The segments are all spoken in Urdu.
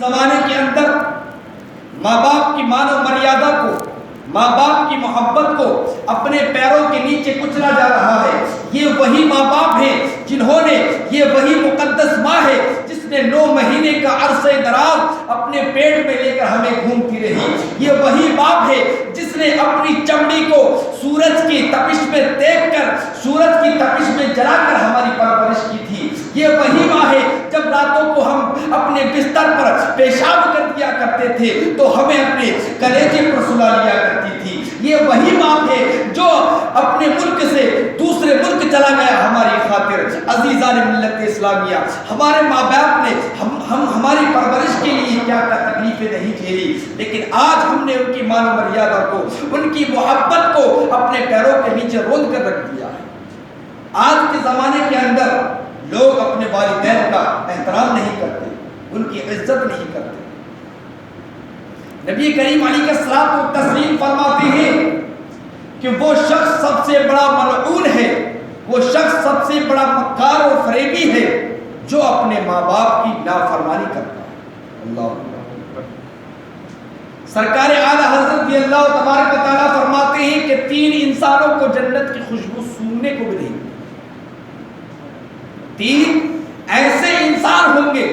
زمانے کے اندر ماں باپ کی مان و مریادہ کو، ماں باپ کی محبت کو اپنے پیروں کے نیچے کچلا جا رہا ہے۔ یہ وہی ماں باپ ہیں جنہوں نے، یہ وہی مقدس ماں ہے جس نے 9 مہینے کا عرصہ دراز اپنے پیٹ میں لے کر ہمیں گھومتی رہی۔ یہ وہی باپ ہے جس نے اپنی چمڑی کو سورج کی تپش میں دیکھ کر، سورج کی تپش میں جلا کر ہماری پرورش کی تھی۔ یہ وہی ماں ہے جب راتوں کو ہم اپنے بستر پر پیشاب کر دیا کرتے تھے تو ہمیں اپنے کلیجے پر سلا لیا کرتی تھی۔ یہ وہی باپ ہے جو اپنے ملک سے دوسرے ملک چلا گیا ہماری خاطر۔ عزیزان ملت اسلامیہ، ہمارے ماں باپ نے ہماری پرورش کے لیے کیا تکلیفیں نہیں جھیلی، لیکن آج ہم نے ان کی مان و مریادہ کو، ان کی محبت کو اپنے پیروں کے نیچے رود کر رکھ دیا ہے۔ آج کے زمانے کے اندر لوگ اپنے والدین کا احترام نہیں کرتے، ان کی عزت نہیں کرتے۔ نبی کریم علیہ الصلوۃ والتسلیم فرماتے ہیں کہ وہ شخص سب سے بڑا ملعون ہے، وہ شخص سب سے بڑا مکار اور فریبی ہے جو اپنے ماں باپ کی نافرمانی کرتا ہے۔ اللہ سرکار اعلیٰ حضرت رضی اللہ تبارک و تعالیٰ فرماتے ہیں کہ 3 انسانوں کو جنت کی خوشبو سونگنے کو ملے گی۔ 3 ایسے انسان ہوں گے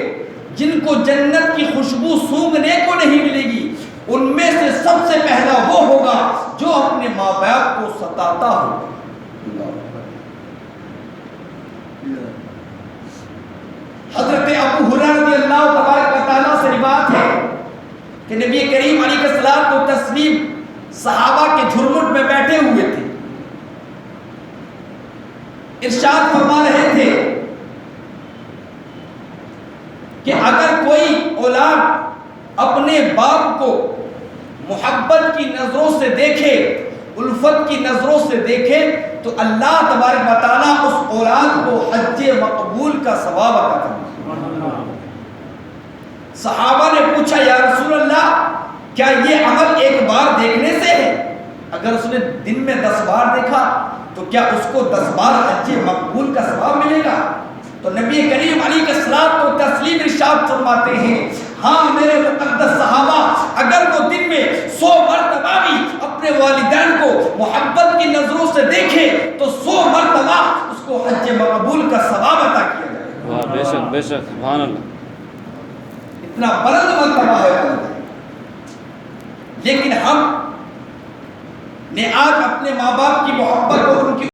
جن کو جنت کی خوشبو سونگنے کو نہیں ملے گی۔ ان میں سے سب سے پہلا وہ ہوگا جو اپنے ماں باپ کو ستاتا ہو۔ حضرت ابو ہریرہ رضی اللہ تبارک و تعالیٰ سے روایت ہے کہ نبی کریم علیہ الصلوۃ والتسلیم صحابہ کے جھرمٹ میں بیٹھے ہوئے تھے، ارشاد فرما رہے تھے کہ اگر کوئی اولاد اپنے باپ کو محبت کی نظروں سے دیکھے، الفت کی نظروں سے دیکھے تو اللہ تبارک و تعالیٰ اس اولاد کو حج مقبول کا ثواب عطا کرے۔ صحابہ نے پوچھا یا رسول اللہ کیا یہ عمل ایک بار دیکھنے سے ہے؟ اگر اس نے دن میں 10 بار دیکھا تو کیا اس کو 10 بار حج مقبول کا ثواب ملے گا؟ تو نبی کریم علیہ الصلوۃ والتسلیم ارشاد فرماتے ہیں ہاں میرے مقدس صحابہ، اگر وہ دن میں 100 مرتبہ بھی اپنے والدین کو محبت کی نظروں سے دیکھے تو 100 مرتبہ اس کو حج مقبول کا ثواب عطا کیا جائے گا۔ بے شک بے شک، سبحان اللہ، اتنا بلند مرتبہ ہے۔ لیکن ہم نے آج اپنے ماں باپ کی محبت اور ان کی